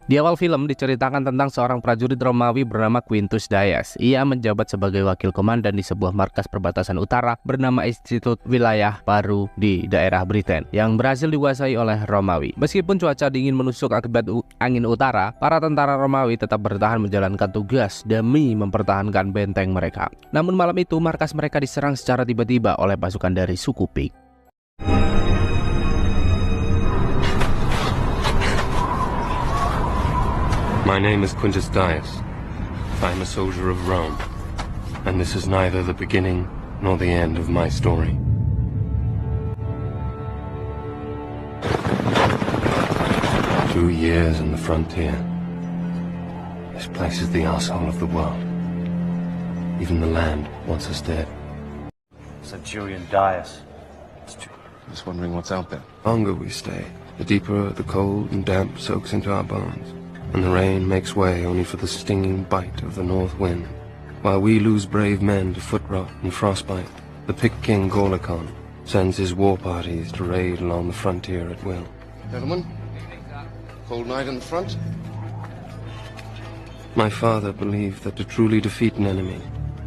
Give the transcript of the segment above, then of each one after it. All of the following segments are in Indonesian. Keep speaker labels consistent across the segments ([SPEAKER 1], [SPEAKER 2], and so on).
[SPEAKER 1] Di awal film diceritakan tentang seorang prajurit Romawi bernama Quintus Dias. Ia menjabat sebagai wakil komandan di sebuah markas perbatasan utara bernama Institut Wilayah Baru di daerah Britain yang berhasil dikuasai oleh Romawi. Meskipun cuaca dingin menusuk akibat angin utara, para tentara Romawi tetap bertahan menjalankan tugas demi mempertahankan benteng mereka. Namun malam itu markas mereka diserang secara tiba-tiba oleh pasukan dari suku Pik.
[SPEAKER 2] My name is Quintus Dias. I am a soldier of Rome, and this is neither the beginning nor the end of my story. Two years on the frontier. This place is the arsehole of the world. Even the land wants us dead.
[SPEAKER 3] Centurion Dias.
[SPEAKER 2] Just wondering what's out there. The longer we stay, the deeper the cold and damp soaks into our bones. And the rain makes way only for the stinging bite of the north wind. While we lose brave men to foot rot and frostbite, the Pict King Gorlakon sends his war parties to raid along the frontier at will. Gentlemen, cold night in the front? My father believed that to truly defeat an enemy,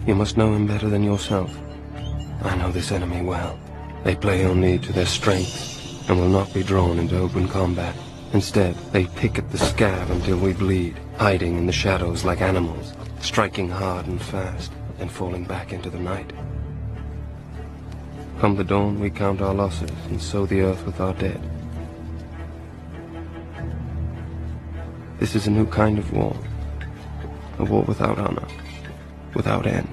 [SPEAKER 2] you must know him better than yourself. I know this enemy well. They play only to their strengths and will not be drawn into open combat. Instead, they pick at the scab until we bleed, hiding in the shadows like animals, striking hard and fast, and falling back into the night. Come the dawn, we count our losses and sow the earth with our dead. This is a new kind of war. A war without honor, without end.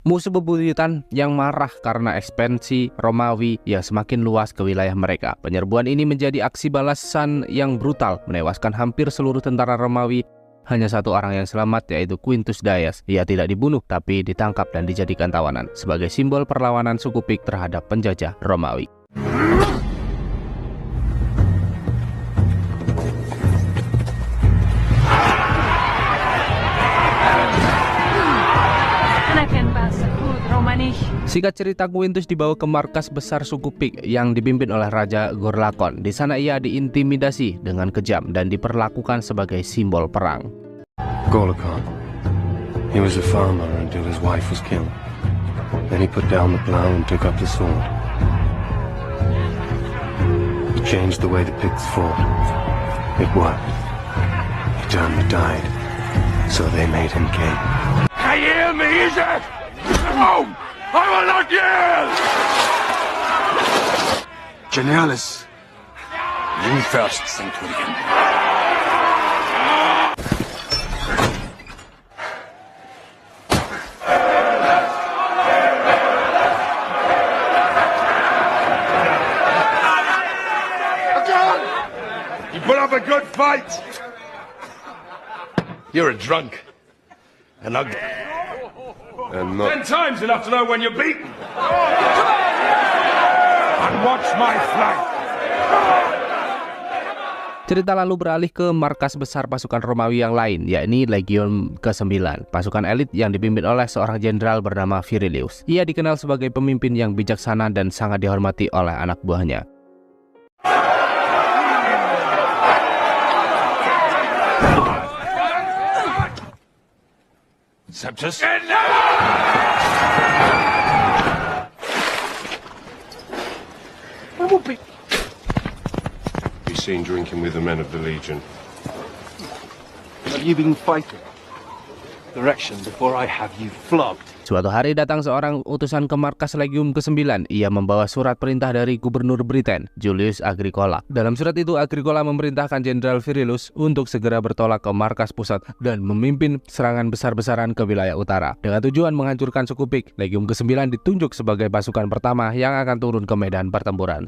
[SPEAKER 1] Musuh bebuyutan yang marah karena ekspansi Romawi yang semakin luas ke wilayah mereka. Penyerbuan ini menjadi aksi balasan yang brutal, menewaskan hampir seluruh tentara Romawi. Hanya satu orang yang selamat, yaitu Quintus Dias. Ia tidak dibunuh, tapi ditangkap dan dijadikan tawanan sebagai simbol perlawanan suku Pik terhadap penjajah Romawi. Singkat cerita, Quintus dibawa ke markas besar suku Pik yang dipimpin oleh Raja Gorlakon. Di sana ia diintimidasi dengan kejam dan diperlakukan sebagai simbol perang.
[SPEAKER 2] Gorlakon. He was a farmer until his wife was killed. Then he put down the plow and took up the sword. He changed the way the Picts fought. It worked. He turned the tide. So they made him king. I hear me, is it? No! I will not yield!
[SPEAKER 3] Generalis. You first, Centurion.
[SPEAKER 4] You put up a good fight. You're a drunk. And ugly.
[SPEAKER 2] And not...
[SPEAKER 4] 10 times enough to know when you're beaten. And watch my flank.
[SPEAKER 1] Cerita lalu beralih ke markas besar pasukan Romawi yang lain, yakni Legion ke-9, pasukan elit yang dipimpin oleh seorang jenderal bernama Virilius. Ia dikenal sebagai pemimpin yang bijaksana dan sangat dihormati oleh anak buahnya.
[SPEAKER 4] Septus.
[SPEAKER 2] Be seen drinking with the men of the Legion.
[SPEAKER 3] Have you been fighting? Direction before I have you flogged.
[SPEAKER 1] Suatu hari datang seorang utusan ke markas Legium ke-9. Ia membawa surat perintah dari Gubernur Britain, Julius Agricola. Dalam surat itu, Agricola memerintahkan Jenderal Virilius untuk segera bertolak ke markas pusat dan memimpin serangan besar-besaran ke wilayah utara. Dengan tujuan menghancurkan suku Pik, Legium ke-9 ditunjuk sebagai pasukan pertama yang akan turun ke medan pertempuran.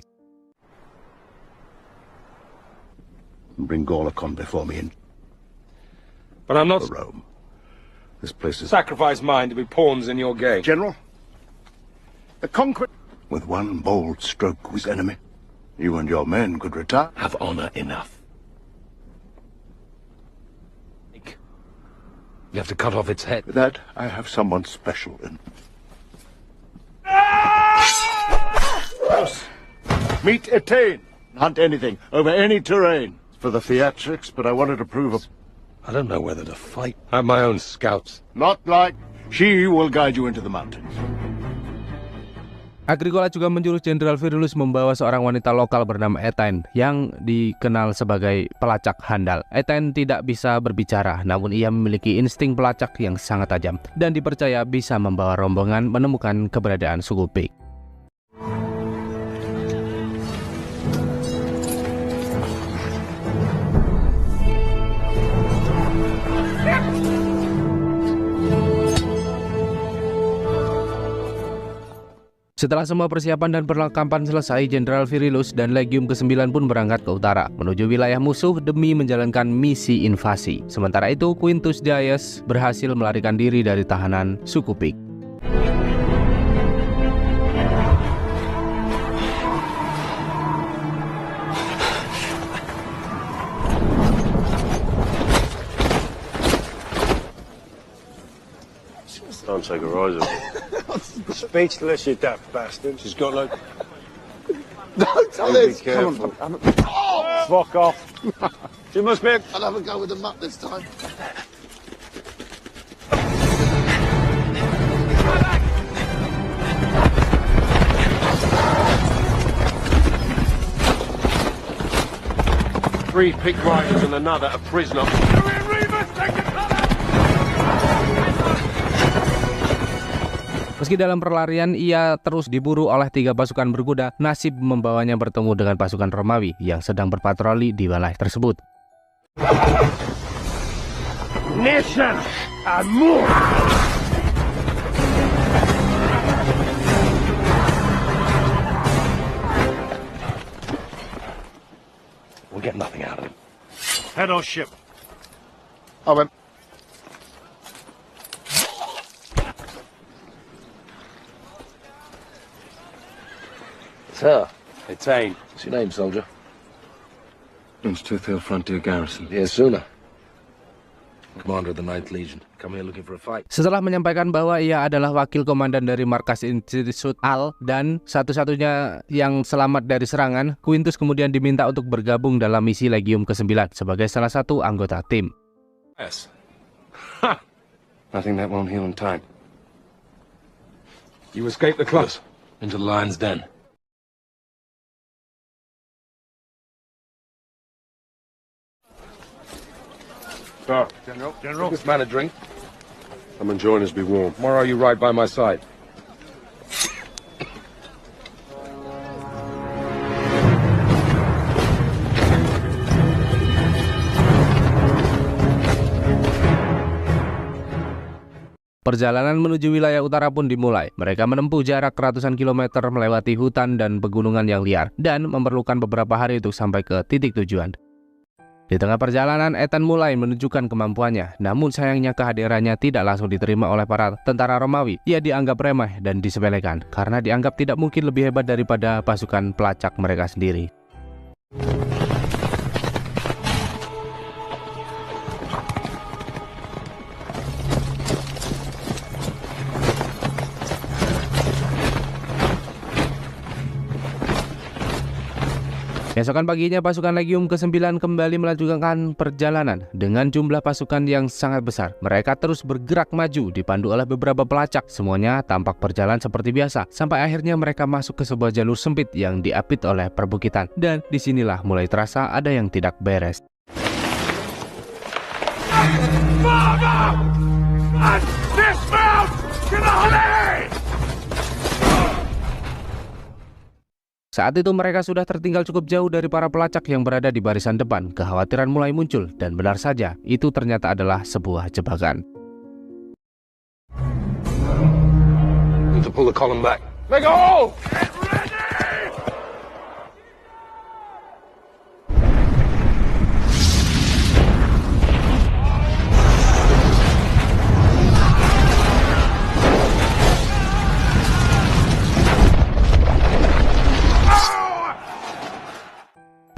[SPEAKER 3] Bring Gorlakon before me and
[SPEAKER 4] But I'm not
[SPEAKER 5] For Rome. This place is
[SPEAKER 4] sacrifice mine to be pawns in your game.
[SPEAKER 5] General. The conquest. With one bold stroke with enemy, you and your men could retire.
[SPEAKER 4] Have honor enough. You have to cut off its head.
[SPEAKER 5] For that, I have someone special in. Meet Etain. Hunt anything, over any terrain. For the theatrics, but I wanted to prove a...
[SPEAKER 4] I don't know whether to fight. I have my own scouts.
[SPEAKER 5] Not like... She will guide you into the mountains.
[SPEAKER 1] Agricola juga menyuruh Jenderal Virulus membawa seorang wanita lokal bernama Etain yang dikenal sebagai pelacak handal. Etain tidak bisa berbicara, namun ia memiliki insting pelacak yang sangat tajam dan dipercaya bisa membawa rombongan menemukan keberadaan suku Pik. Setelah semua persiapan dan perlengkapan selesai, Jenderal Virulus dan Legium ke-9 pun berangkat ke utara, menuju wilayah musuh demi menjalankan misi invasi. Sementara itu, Quintus Gaius berhasil melarikan diri dari tahanan suku Pik.
[SPEAKER 5] Don't take her eyes off.
[SPEAKER 3] Speechless, you daft bastard.
[SPEAKER 5] She's got like...
[SPEAKER 3] Don't tell
[SPEAKER 5] Be
[SPEAKER 3] this.
[SPEAKER 5] careful.
[SPEAKER 3] Come on. Oh, fuck off. She must be.
[SPEAKER 5] I'll have a go with the mutt this time.
[SPEAKER 3] Three pick riders and another a prisoner.
[SPEAKER 1] Meski dalam perlarian ia terus diburu oleh 3 pasukan berkuda, nasib membawanya bertemu dengan pasukan Romawi yang sedang berpatroli di wilayah tersebut.
[SPEAKER 3] Nation and more.
[SPEAKER 4] We'll get nothing out of him.
[SPEAKER 3] Head or ship.
[SPEAKER 5] I went...
[SPEAKER 4] Sir, Etain. What's your name, soldier?
[SPEAKER 2] It's Tooth Hill Frontier Garrison.
[SPEAKER 4] Here sooner. Commander of the 9th Legion. Come here looking for a fight.
[SPEAKER 1] Setelah menyampaikan bahwa ia adalah wakil komandan dari markas Institut Al dan satu-satunya yang selamat dari serangan, Quintus kemudian diminta untuk bergabung dalam misi Legium ke-9 sebagai salah satu anggota tim.
[SPEAKER 4] Yes.
[SPEAKER 2] I think that won't heal in time.
[SPEAKER 4] You escaped the clubs into the lion's den. Sir,
[SPEAKER 3] General.
[SPEAKER 4] give this man a drink.
[SPEAKER 3] Come and join us, be warm.
[SPEAKER 4] Tomorrow you ride by my side.
[SPEAKER 1] Perjalanan menuju wilayah utara pun dimulai. Mereka menempuh jarak ratusan kilometer melewati hutan dan pegunungan yang liar dan memerlukan beberapa hari untuk sampai ke titik tujuan. Di tengah perjalanan, Etain mulai menunjukkan kemampuannya, namun sayangnya kehadirannya tidak langsung diterima oleh para tentara Romawi. Ia dianggap remeh dan disepelekan karena dianggap tidak mungkin lebih hebat daripada pasukan pelacak mereka sendiri. Keesokan paginya pasukan Legium ke-9 kembali melanjutkan perjalanan dengan jumlah pasukan yang sangat besar. Mereka terus bergerak maju dipandu oleh beberapa pelacak. Semuanya tampak berjalan seperti biasa sampai akhirnya mereka masuk ke sebuah jalur sempit yang diapit oleh perbukitan. Dan disinilah mulai terasa ada yang tidak beres. Saat itu mereka sudah tertinggal cukup jauh dari para pelacak yang berada di barisan depan. Kekhawatiran mulai muncul dan benar saja itu ternyata adalah sebuah jebakan.
[SPEAKER 4] Need to pull the column back. Make a hole! Get ready!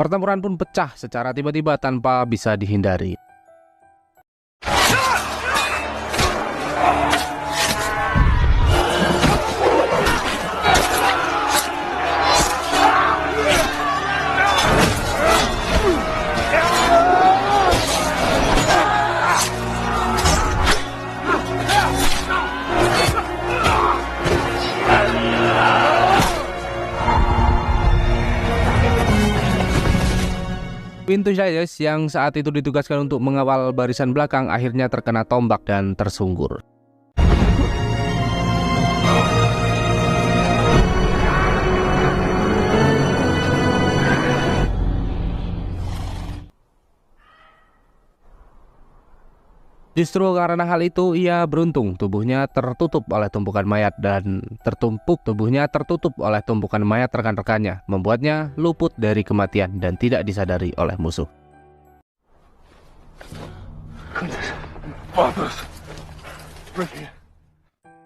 [SPEAKER 1] Pertempuran pun pecah secara tiba-tiba tanpa bisa dihindari. Quintus Dayas yang saat itu ditugaskan untuk mengawal barisan belakang akhirnya terkena tombak dan tersungkur. Justru karena hal itu ia beruntung tubuhnya tertutup oleh tumpukan mayat rekan-rekannya, membuatnya luput dari kematian dan tidak disadari oleh musuh.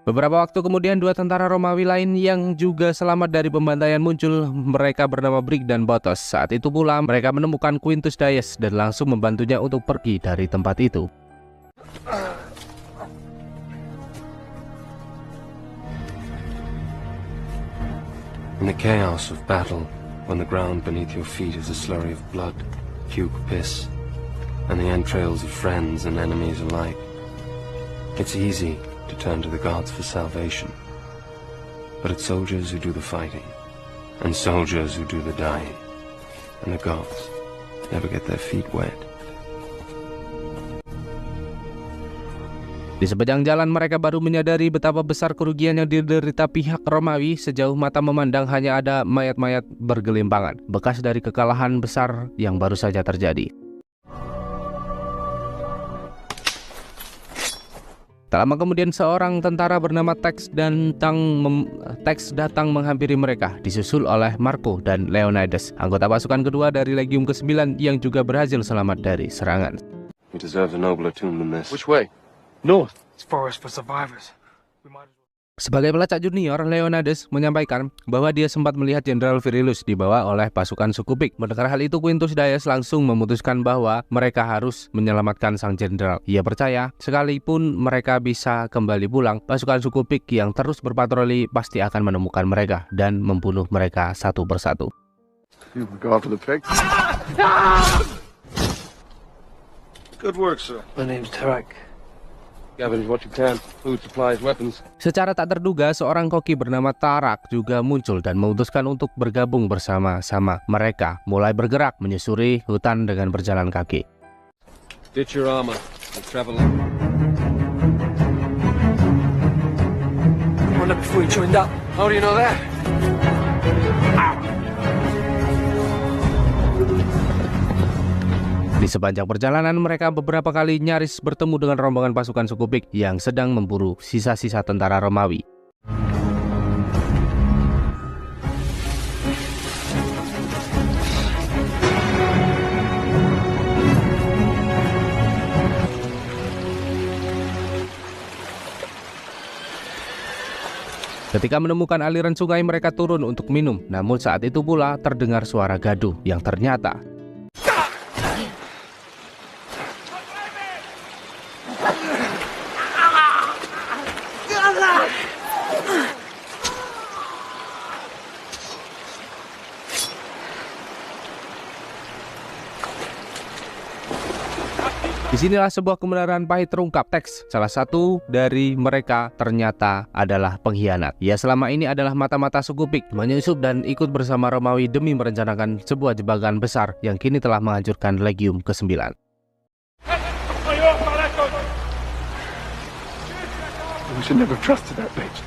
[SPEAKER 1] Beberapa waktu kemudian dua tentara Romawi lain yang juga selamat dari pembantaian muncul. Mereka bernama Brig dan Botos. Saat itu pula mereka menemukan Quintus Dayas dan langsung membantunya untuk pergi dari tempat itu.
[SPEAKER 2] In the chaos of battle, when the ground beneath your feet is a slurry of blood, puke, piss, and the entrails of friends and enemies alike, it's easy to turn to the gods for salvation. But it's soldiers who do the fighting, and soldiers who do the dying, and the gods never get their feet wet.
[SPEAKER 1] Di sepanjang jalan mereka baru menyadari betapa besar kerugian yang diderita pihak Romawi. Sejauh mata memandang hanya ada mayat-mayat bergelimpangan, bekas dari kekalahan besar yang baru saja terjadi. Tak lama kemudian seorang tentara bernama Tex datang menghampiri mereka, disusul oleh Marco dan Leonidas, anggota pasukan kedua dari Legium ke-9 yang juga berhasil selamat dari serangan.
[SPEAKER 2] We deserve a nobler tomb than this.
[SPEAKER 3] Which way? North. It's forest for survivors.
[SPEAKER 1] Sebagai pelacak junior, Leonidas menyampaikan bahwa dia sempat melihat Jenderal Virilius dibawa oleh pasukan suku Pik. Mendengar hal itu, Quintus Dayas langsung memutuskan bahwa mereka harus menyelamatkan sang jenderal. Ia percaya, sekalipun mereka bisa kembali pulang, pasukan suku Pik yang terus berpatroli pasti akan menemukan mereka dan membunuh mereka satu persatu.
[SPEAKER 5] You regard for the pig?
[SPEAKER 3] Good work, sir.
[SPEAKER 4] My name's Tarak. Gather what you can. Food, supplies, weapons.
[SPEAKER 1] Secara tak terduga, seorang koki bernama Tarak juga muncul dan memutuskan untuk bergabung bersama-sama. Mereka mulai bergerak menyusuri hutan dengan berjalan kaki.
[SPEAKER 3] Ditch your armor. We'll travel. Run up before you joined up. How do you know that?
[SPEAKER 1] Di sepanjang perjalanan mereka beberapa kali nyaris bertemu dengan rombongan pasukan suku Pik yang sedang memburu sisa-sisa tentara Romawi. Ketika menemukan aliran sungai, mereka turun untuk minum. Namun saat itu pula terdengar suara gaduh yang ternyata disinilah sebuah kebenaran pahit terungkap. Tex, salah satu dari mereka, ternyata adalah pengkhianat. Ia selama ini adalah mata-mata suku Pik, menyusup dan ikut bersama Romawi demi merencanakan sebuah jebakan besar yang kini telah menghancurkan Legium ke-9.
[SPEAKER 5] We should never have trusted that bitch.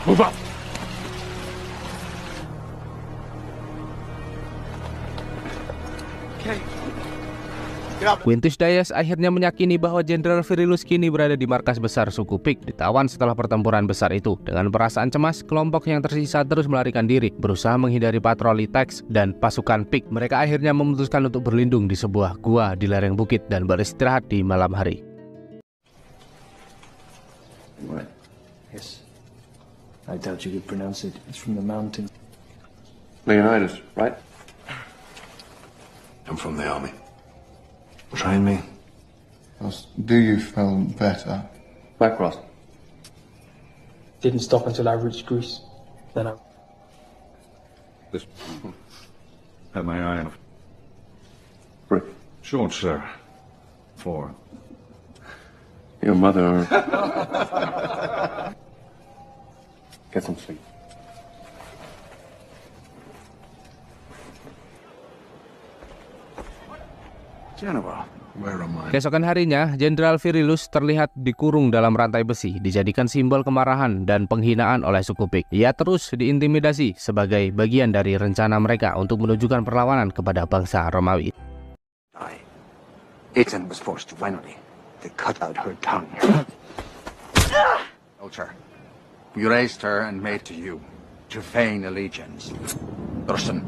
[SPEAKER 5] Move up.
[SPEAKER 3] Okay.
[SPEAKER 1] Quintus Dayas akhirnya meyakini bahwa Jenderal Virilius kini berada di markas besar suku Pik, ditawan setelah pertempuran besar itu. Dengan perasaan cemas, kelompok yang tersisa terus melarikan diri, berusaha menghindari patroli Tex dan pasukan Pik. Mereka akhirnya memutuskan untuk berlindung di sebuah gua di lereng bukit dan beristirahat di malam hari.
[SPEAKER 3] Yes. I doubt you could pronounce it. It's from the mountain.
[SPEAKER 2] Leonidas, right?
[SPEAKER 5] I'm from the army.
[SPEAKER 3] Train me.
[SPEAKER 6] Do you feel better?
[SPEAKER 2] Black Cross.
[SPEAKER 7] Didn't stop until I reached Greece. Then I...
[SPEAKER 8] This. Have my eye on.
[SPEAKER 2] Brick.
[SPEAKER 8] Short, sir. 4.
[SPEAKER 2] Your mother. Get some sleep.
[SPEAKER 8] General, where am I?
[SPEAKER 1] Keesokan harinya, Jenderal Virilius terlihat dikurung dalam rantai besi, dijadikan simbol kemarahan dan penghinaan oleh suku Pik. Ia terus diintimidasi sebagai bagian dari rencana mereka untuk menunjukkan perlawanan kepada bangsa Romawi.
[SPEAKER 5] Aten was forced to finally. They cut out her tongue. Culture. We raised her and made to you, to feign allegiance. Person.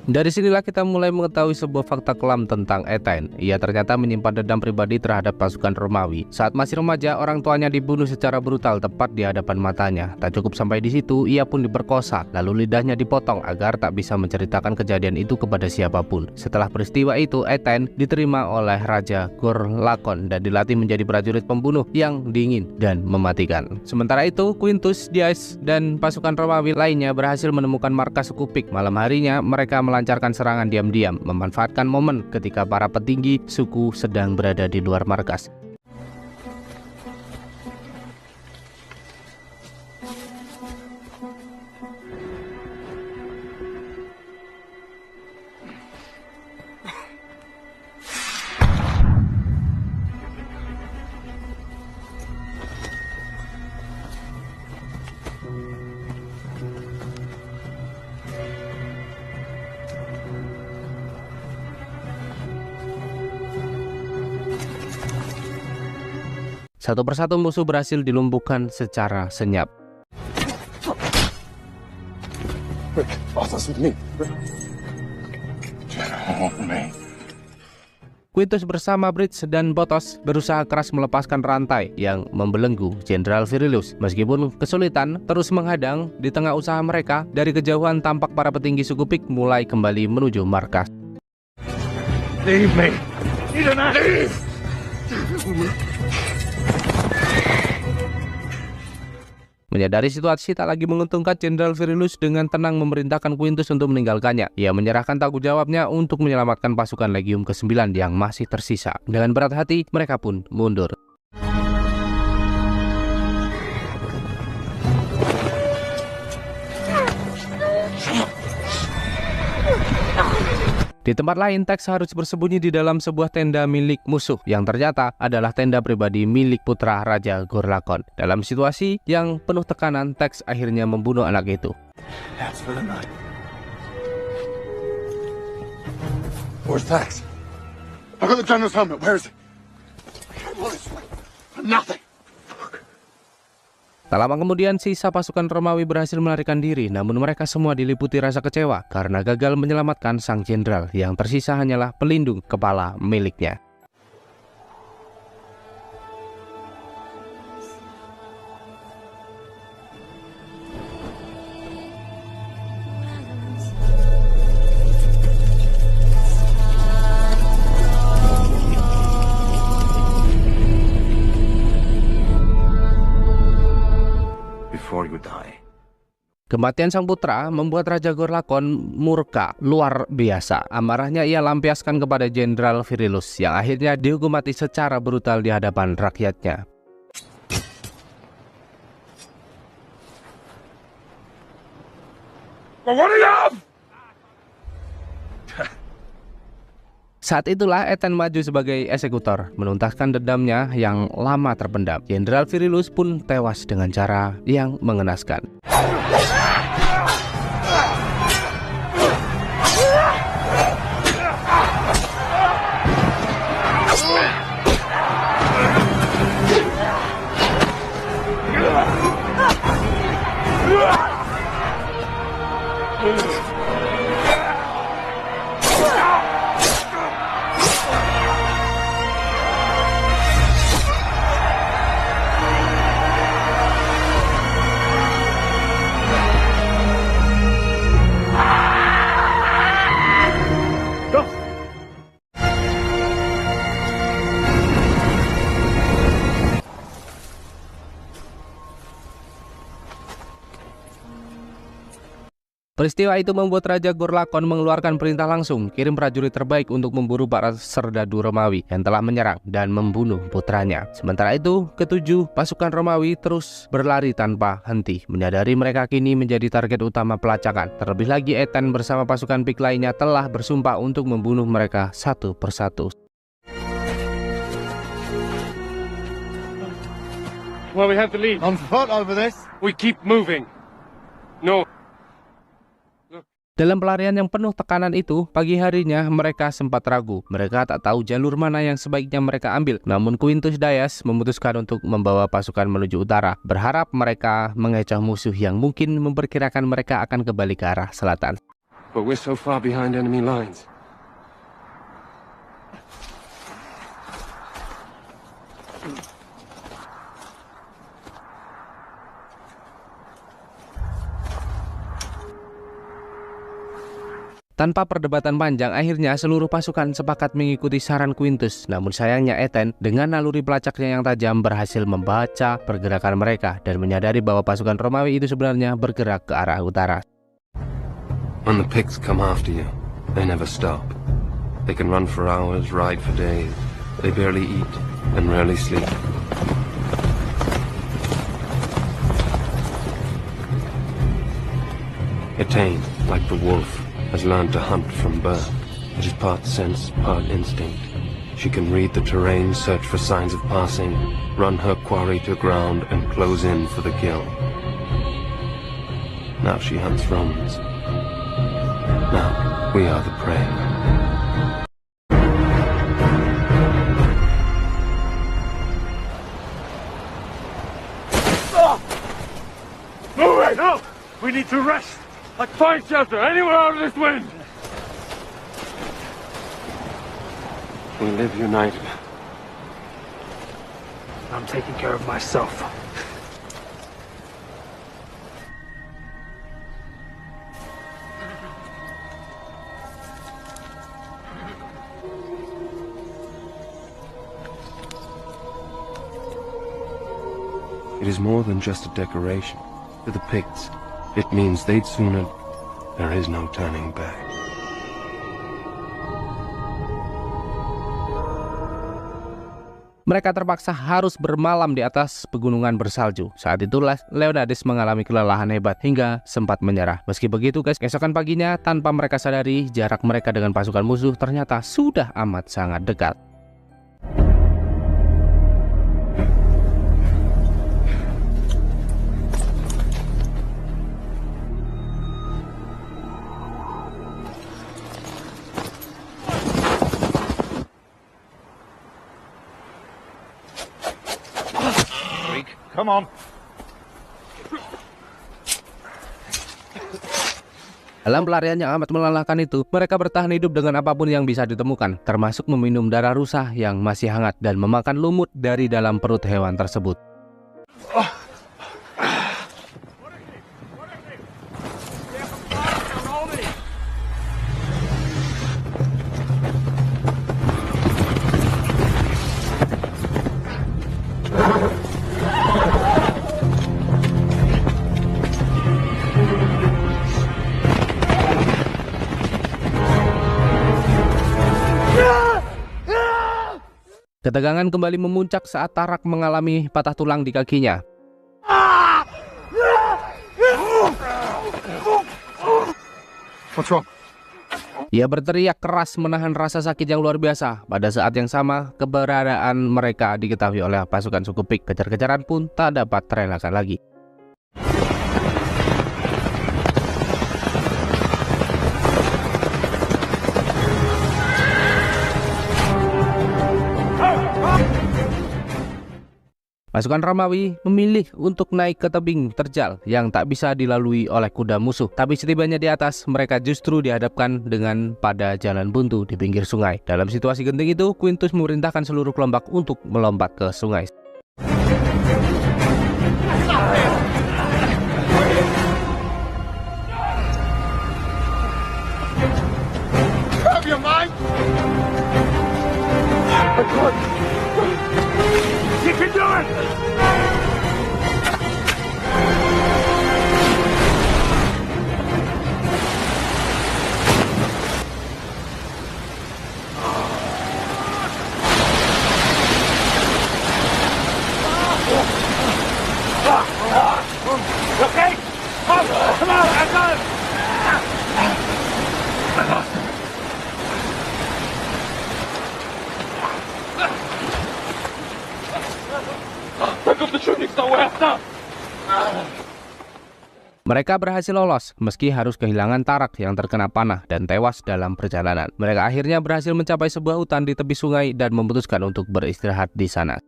[SPEAKER 1] Dari sinilah kita mulai mengetahui sebuah fakta kelam tentang Aten. Ia ternyata menyimpan dendam pribadi terhadap pasukan Romawi. Saat masih remaja, orang tuanya dibunuh secara brutal tepat di hadapan matanya. Tak cukup sampai di situ, ia pun diperkosa, lalu lidahnya dipotong agar tak bisa menceritakan kejadian itu kepada siapapun. Setelah peristiwa itu, Aten diterima oleh Raja Gorlakon dan dilatih menjadi prajurit pembunuh yang dingin dan mematikan. Sementara itu, Quintus Dias dan pasukan Romawi lainnya berhasil menemukan markas suku Pik. Malam harinya, mereka melancarkan serangan diam-diam, memanfaatkan momen ketika para petinggi suku sedang berada di luar markas. Satu persatu musuh berhasil dilumpuhkan secara senyap. Quintus bersama Brits dan Botos berusaha keras melepaskan rantai yang membelenggu Jenderal Virilius. Meskipun kesulitan terus menghadang, di tengah usaha mereka, dari kejauhan tampak para petinggi suku Pik mulai kembali menuju markas.
[SPEAKER 8] Leave me! You do not leave!
[SPEAKER 1] Menyadari situasi tak lagi menguntungkan, Jenderal Virilius dengan tenang memerintahkan Quintus untuk meninggalkannya. Ia menyerahkan tanggung jawabnya untuk menyelamatkan pasukan Legium ke-9 yang masih tersisa. Dengan berat hati, mereka pun mundur. Di tempat lain, Tex harus bersembunyi di dalam sebuah tenda milik musuh yang ternyata adalah tenda pribadi milik putra Raja Gorlakon. Dalam situasi yang penuh tekanan, Tex akhirnya membunuh anak itu.
[SPEAKER 5] That's for the night. Where's Tex? I got the general's helmet. Where is it? Nothing.
[SPEAKER 1] Tak lama kemudian, sisa pasukan Romawi berhasil melarikan diri, namun mereka semua diliputi rasa kecewa karena gagal menyelamatkan sang jenderal. Yang tersisa hanyalah pelindung kepala miliknya. Kematian sang putra membuat Raja Gorlakon murka luar biasa. Amarahnya ia lampiaskan kepada Jenderal Virilius yang akhirnya dihukum mati secara brutal di hadapan rakyatnya. Saat itulah Aten maju sebagai eksekutor, menuntaskan dendamnya yang lama terpendam. Jenderal Virilius pun tewas dengan cara yang mengenaskan. Peristiwa itu membuat Raja Gorlakon mengeluarkan perintah langsung kirim prajurit terbaik untuk memburu para serdadu Romawi yang telah menyerang dan membunuh putranya. Sementara itu, ketujuh pasukan Romawi terus berlari tanpa henti, menyadari mereka kini menjadi target utama pelacakan. Terlebih lagi, Ethan bersama pasukan Pik lainnya telah bersumpah untuk membunuh mereka satu persatu.
[SPEAKER 3] Well, we have to leave.
[SPEAKER 6] On foot over this.
[SPEAKER 3] We keep moving. No.
[SPEAKER 1] Dalam pelarian yang penuh tekanan itu, pagi harinya mereka sempat ragu. Mereka tak tahu jalur mana yang sebaiknya mereka ambil. Namun Quintus Dayas memutuskan untuk membawa pasukan menuju utara, berharap mereka mengecoh musuh yang mungkin memperkirakan mereka akan kembali ke arah selatan.
[SPEAKER 2] But we're so far behind enemy lines.
[SPEAKER 1] Tanpa perdebatan panjang, akhirnya seluruh pasukan sepakat mengikuti saran Quintus. Namun sayangnya Ethan dengan naluri pelacaknya yang tajam berhasil membaca pergerakan mereka dan menyadari bahwa pasukan Romawi itu sebenarnya bergerak ke arah utara.
[SPEAKER 2] When the Picts come after you, they never stop. They can run for hours, ride for days. They barely eat and rarely sleep. Ethan, like the wolf, has learned to hunt from birth. It is part sense, part instinct. She can read the terrain, search for signs of passing, run her quarry to ground, and close in for the kill. Now she hunts Romans. Now we are the prey.
[SPEAKER 3] Move it! No! We need to rest! Find shelter anywhere out of this wind!
[SPEAKER 2] We live united.
[SPEAKER 7] I'm taking care of myself.
[SPEAKER 2] It is more than just a decoration. To the Picts, it means they'd sooner... There is no turning back.
[SPEAKER 1] Mereka terpaksa harus bermalam di atas pegunungan bersalju. Saat itulah Leonidas mengalami kelelahan hebat hingga sempat menyerah. Meski begitu guys, keesokan paginya tanpa mereka sadari, jarak mereka dengan pasukan musuh ternyata sudah amat sangat dekat.
[SPEAKER 8] Come on.
[SPEAKER 1] Dalam pelarian yang amat melelahkan itu, mereka bertahan hidup dengan apapun yang bisa ditemukan, termasuk meminum darah rusa yang masih hangat dan memakan lumut dari dalam perut hewan tersebut. Ketegangan kembali memuncak saat Tarak mengalami patah tulang di kakinya.
[SPEAKER 6] What's wrong?
[SPEAKER 1] Ia berteriak keras menahan rasa sakit yang luar biasa. Pada saat yang sama, keberadaan mereka diketahui oleh pasukan suku Pik. Kejar-kejaran pun tak dapat terelakkan lagi. Pasukan Romawi memilih untuk naik ke tebing terjal yang tak bisa dilalui oleh kuda musuh. Tapi setibanya di atas, mereka justru dihadapkan dengan pada jalan buntu di pinggir sungai. Dalam situasi genting itu, Quintus memerintahkan seluruh kelompok untuk melompat ke sungai.
[SPEAKER 8] Have your mind! You can do it!
[SPEAKER 1] Mereka berhasil lolos meski harus kehilangan Tarak yang terkena panah dan tewas dalam perjalanan. Mereka akhirnya berhasil mencapai sebuah hutan di tepi sungai dan memutuskan untuk beristirahat di sana.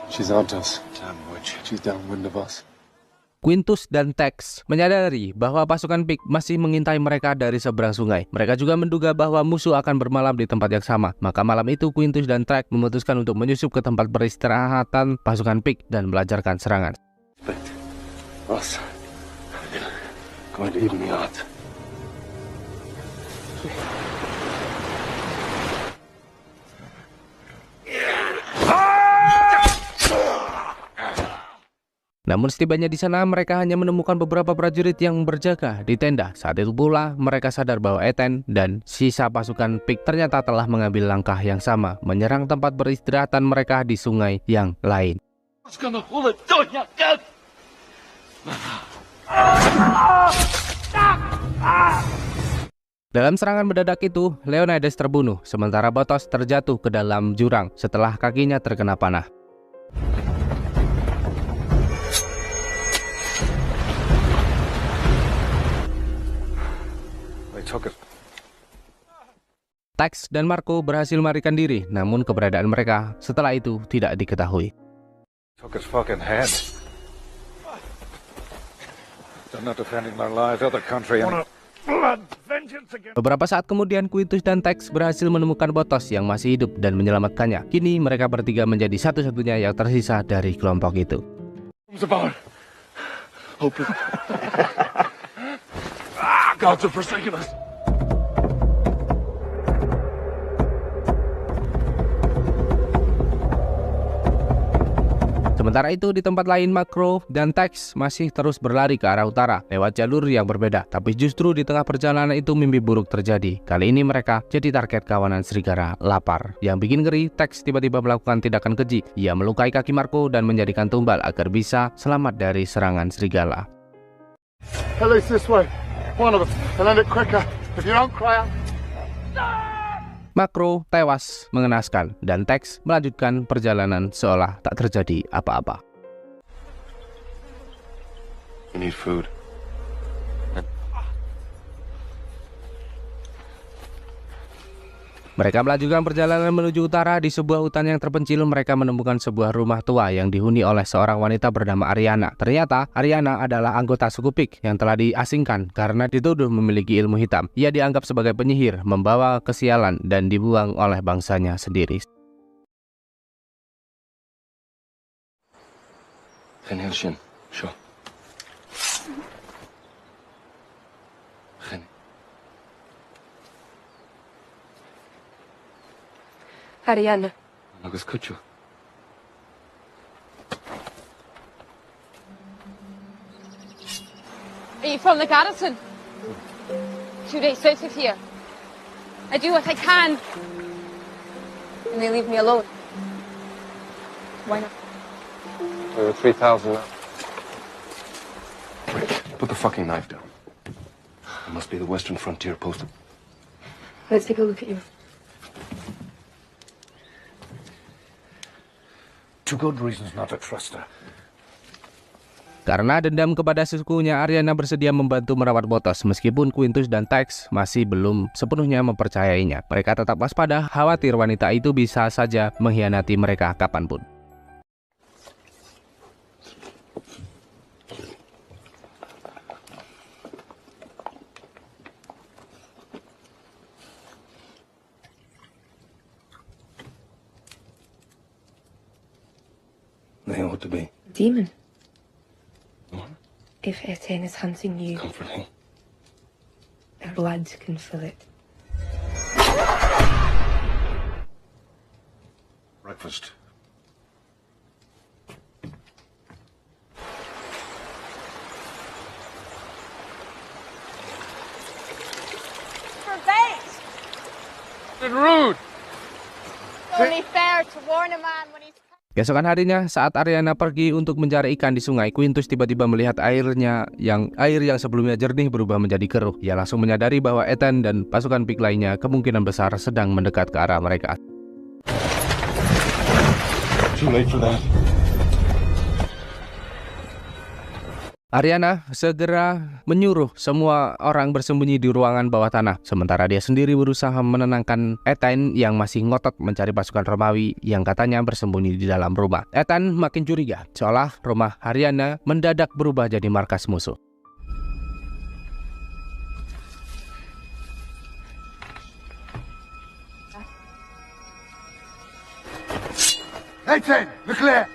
[SPEAKER 3] She's onto us. Damn witch. She's downwind of us.
[SPEAKER 1] Quintus dan Tex menyadari bahwa pasukan Pik masih mengintai mereka dari seberang sungai. Mereka juga menduga bahwa musuh akan bermalam di tempat yang sama. Maka malam itu Quintus dan Tex memutuskan untuk menyusup ke tempat peristirahatan pasukan Pik dan melancarkan serangan.
[SPEAKER 3] Us. Going to even the odds.
[SPEAKER 1] Namun setibanya di sana mereka hanya menemukan beberapa prajurit yang berjaga di tenda. Saat itu pula mereka sadar bahwa Ethan dan sisa pasukan Pik ternyata telah mengambil langkah yang sama, menyerang tempat beristirahatan mereka di sungai yang lain. Dalam serangan mendadak itu, Leonidas terbunuh, sementara Botos terjatuh ke dalam jurang setelah kakinya terkena panah. Tex dan Marco berhasil melarikan diri, namun keberadaan mereka setelah itu tidak diketahui.
[SPEAKER 8] Took his fucking head. They're not defending their lives, other country.
[SPEAKER 1] Beberapa saat kemudian Quintus dan Tex berhasil menemukan Botos yang masih hidup dan menyelamatkannya. Kini mereka bertiga menjadi satu-satunya yang tersisa dari kelompok itu.
[SPEAKER 8] Gods have forsaken us.
[SPEAKER 1] Sementara itu di tempat lain Marco dan Tex masih terus berlari ke arah utara lewat jalur yang berbeda. Tapi justru di tengah perjalanan itu mimpi buruk terjadi. Kali ini mereka jadi target kawanan serigala lapar. Yang bikin ngeri, Tex tiba-tiba melakukan tindakan keji. Ia melukai kaki Marco dan menjadikan tumbal agar bisa selamat dari serangan serigala.
[SPEAKER 6] At least this way. One of them. And end it quicker. If you don't cry out.
[SPEAKER 1] Marco tewas mengenaskan dan Tex melanjutkan perjalanan seolah tak terjadi apa-apa.
[SPEAKER 2] We need food.
[SPEAKER 1] Mereka melanjutkan perjalanan menuju utara. Di sebuah hutan yang terpencil mereka menemukan sebuah rumah tua yang dihuni oleh seorang wanita bernama Ariana. Ternyata Ariana adalah anggota suku Pik yang telah diasingkan karena dituduh memiliki ilmu hitam. Ia dianggap sebagai penyihir, membawa kesialan dan dibuang oleh bangsanya sendiri.
[SPEAKER 2] Sure.
[SPEAKER 9] Ariana.
[SPEAKER 2] Lo que escucho.
[SPEAKER 9] Are you from the garrison? 2 days south of here. I do what I can. And they leave me alone. Why not?
[SPEAKER 2] There were 3,000 now. Put the fucking knife down. It must be the Western Frontier Post.
[SPEAKER 9] Let's take a look at you.
[SPEAKER 8] Two good reasons not to trust her.
[SPEAKER 1] Karena dendam kepada sukunya, Ariana bersedia membantu merawat Botos meskipun Quintus dan Tex masih belum sepenuhnya mempercayainya. Mereka tetap waspada, khawatir wanita itu bisa saja mengkhianati mereka kapanpun.
[SPEAKER 2] They ought to be
[SPEAKER 9] Demon.
[SPEAKER 2] What?
[SPEAKER 9] If Etienne is hunting you,
[SPEAKER 2] Comforting.
[SPEAKER 9] our blood can fill it.
[SPEAKER 2] Breakfast.
[SPEAKER 9] For bait!
[SPEAKER 8] It's rude.
[SPEAKER 9] It's only fair to warn a man when he's...
[SPEAKER 1] Keesokan harinya, saat Ariana pergi untuk mencari ikan di sungai, Quintus tiba-tiba melihat air yang sebelumnya jernih berubah menjadi keruh. Ia langsung menyadari bahwa Ethan dan pasukan Pik lainnya kemungkinan besar sedang mendekat ke arah mereka.
[SPEAKER 3] Too late for that.
[SPEAKER 1] Ariana segera menyuruh semua orang bersembunyi di ruangan bawah tanah, sementara dia sendiri berusaha menenangkan Ethan yang masih ngotot mencari pasukan Romawi yang katanya bersembunyi di dalam rumah. Ethan makin curiga, seolah rumah Ariana mendadak berubah jadi markas musuh.
[SPEAKER 6] Ethan, Leclerc!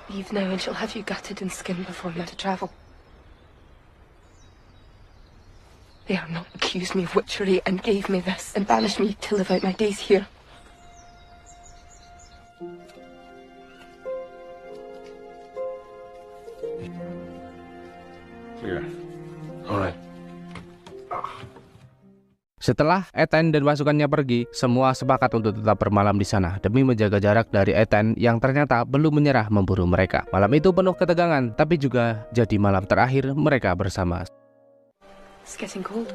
[SPEAKER 10] Leave now and she'll have you gutted and skinned before you're to travel. They are not accused me of witchery and gave me this and banished me to live out my days here.
[SPEAKER 3] Clear. All right.
[SPEAKER 1] Setelah Ethan dan pasukannya pergi, semua sepakat untuk tetap bermalam di sana demi menjaga jarak dari Ethan yang ternyata belum menyerah memburu mereka. Malam itu penuh ketegangan, tapi juga jadi malam terakhir mereka bersama.
[SPEAKER 10] It's getting cold.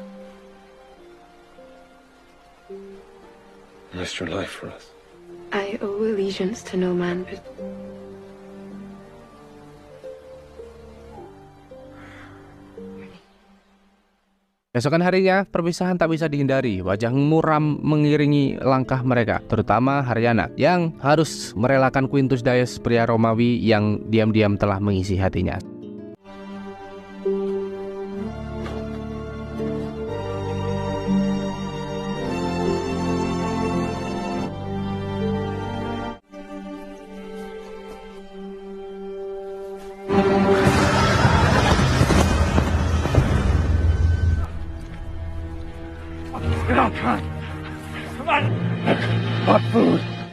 [SPEAKER 3] Risked your life for us.
[SPEAKER 10] I owe allegiance to no man, but
[SPEAKER 1] Besokan harinya, perpisahan tak bisa dihindari. Wajah muram mengiringi langkah mereka, terutama Ariana yang harus merelakan Quintus Dias, pria Romawi yang diam-diam telah mengisi hatinya.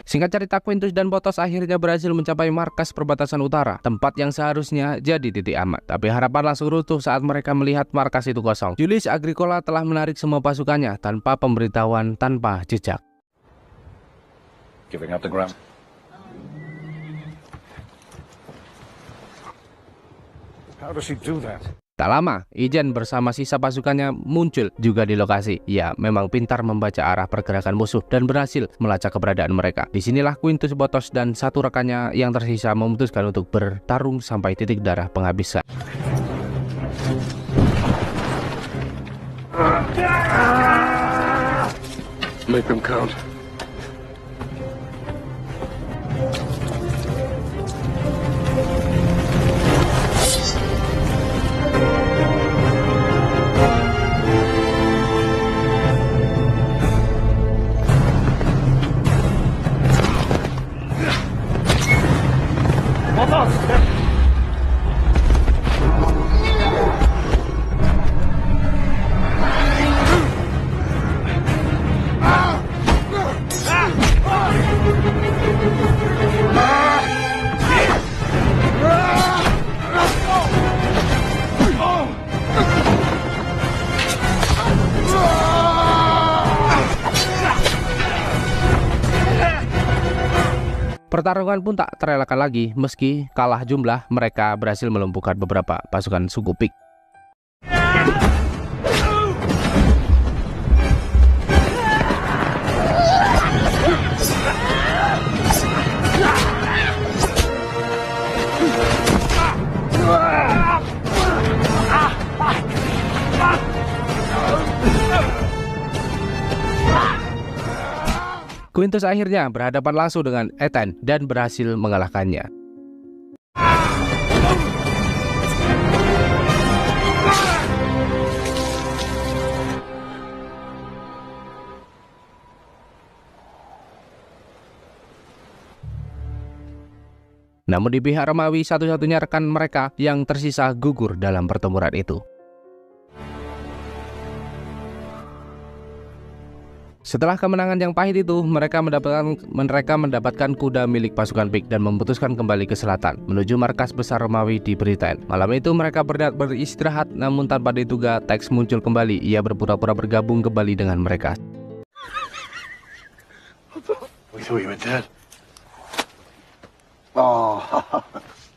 [SPEAKER 1] Singkat cerita, Quintus dan Botos akhirnya berhasil mencapai markas perbatasan utara, tempat yang seharusnya jadi titik aman. Tapi harapan langsung runtuh saat mereka melihat markas itu kosong. Julius Agricola telah menarik semua pasukannya tanpa pemberitahuan, tanpa jejak.
[SPEAKER 4] Giving up the ground.
[SPEAKER 8] How does he do that?
[SPEAKER 1] Tak lama, Ijen bersama sisa pasukannya muncul juga di lokasi. Ia memang pintar membaca arah pergerakan musuh dan berhasil melacak keberadaan mereka. Disinilah Quintus, Botos, dan satu rekannya yang tersisa memutuskan untuk bertarung sampai titik darah penghabisan.
[SPEAKER 2] Make them count.
[SPEAKER 1] Pertarungan pun tak terelakkan lagi, meski kalah jumlah, mereka berhasil melumpuhkan beberapa pasukan suku Pik. Quintus akhirnya berhadapan langsung dengan Ethan dan berhasil mengalahkannya. Namun di pihak Romawi, satu-satunya rekan mereka yang tersisa gugur dalam pertempuran itu. Setelah kemenangan yang pahit itu, mereka mendapatkan kuda milik pasukan Pik dan memutuskan kembali ke selatan, menuju markas besar Romawi di Britain. Malam itu mereka beristirahat, namun tanpa diduga Tex muncul kembali. Ia berpura-pura bergabung kembali dengan mereka.
[SPEAKER 5] We thought you were dead. Oh,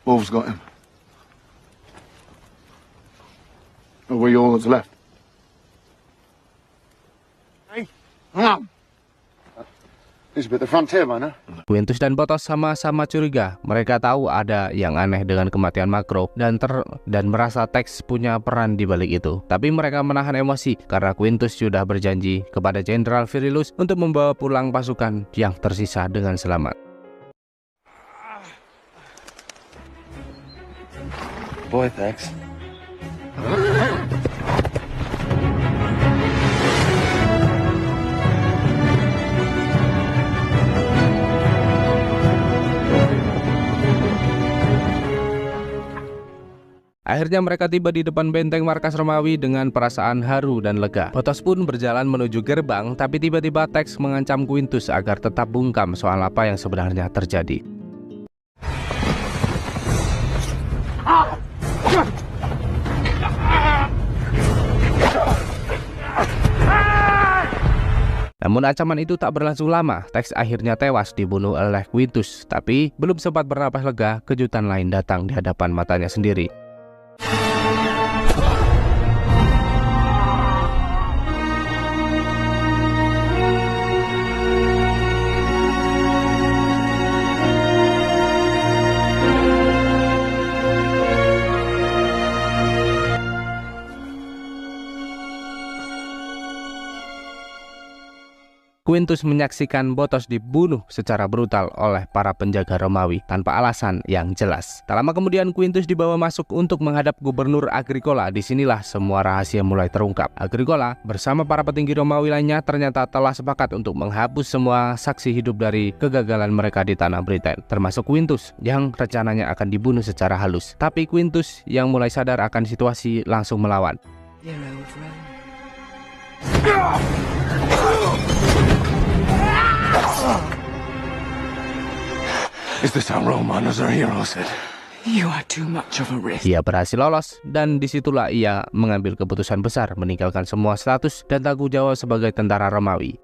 [SPEAKER 6] Wolves got him. Are we all that's left? Hey, come on. This is a bit the frontier, man, huh?
[SPEAKER 1] Quintus dan Botos sama-sama curiga. Mereka tahu ada yang aneh dengan kematian Makro dan merasa Tex punya peran di balik itu. Tapi mereka menahan emosi karena Quintus sudah berjanji kepada Jenderal Virilius untuk membawa pulang pasukan yang tersisa dengan selamat.
[SPEAKER 2] Boy, Tex.
[SPEAKER 1] Akhirnya mereka tiba di depan benteng markas Romawi dengan perasaan haru dan lega. Botos pun berjalan menuju gerbang, tapi tiba-tiba Tex mengancam Quintus agar tetap bungkam soal apa yang sebenarnya terjadi. Namun ancaman itu tak berlangsung lama. Tex akhirnya tewas dibunuh oleh Quintus, tapi belum sempat bernapas lega, kejutan lain datang di hadapan matanya sendiri. Quintus menyaksikan Botos dibunuh secara brutal oleh para penjaga Romawi tanpa alasan yang jelas. Tak lama kemudian Quintus dibawa masuk untuk menghadap Gubernur Agricola. Disinilah semua rahasia mulai terungkap. Agricola bersama para petinggi Romawi lainnya ternyata telah sepakat untuk menghapus semua saksi hidup dari kegagalan mereka di tanah Britain, termasuk Quintus yang rencananya akan dibunuh secara halus. Tapi Quintus yang mulai sadar akan situasi langsung melawan.
[SPEAKER 2] Is this how Romanos are heroes?
[SPEAKER 10] You are too much of a risk.
[SPEAKER 1] Ia berhasil lolos dan disitulah ia mengambil keputusan besar meninggalkan semua status dan tanggung jawab sebagai tentara Romawi.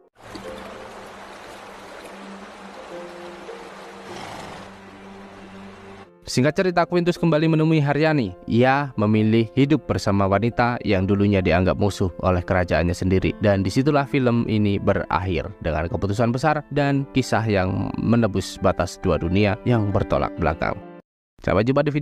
[SPEAKER 1] Singkat cerita, Quintus kembali menemui Haryani. Ia memilih hidup bersama wanita yang dulunya dianggap musuh oleh kerajaannya sendiri. Dan disitulah film ini berakhir dengan keputusan besar dan kisah yang menebus batas dua dunia yang bertolak belakang. Sampai jumpa di video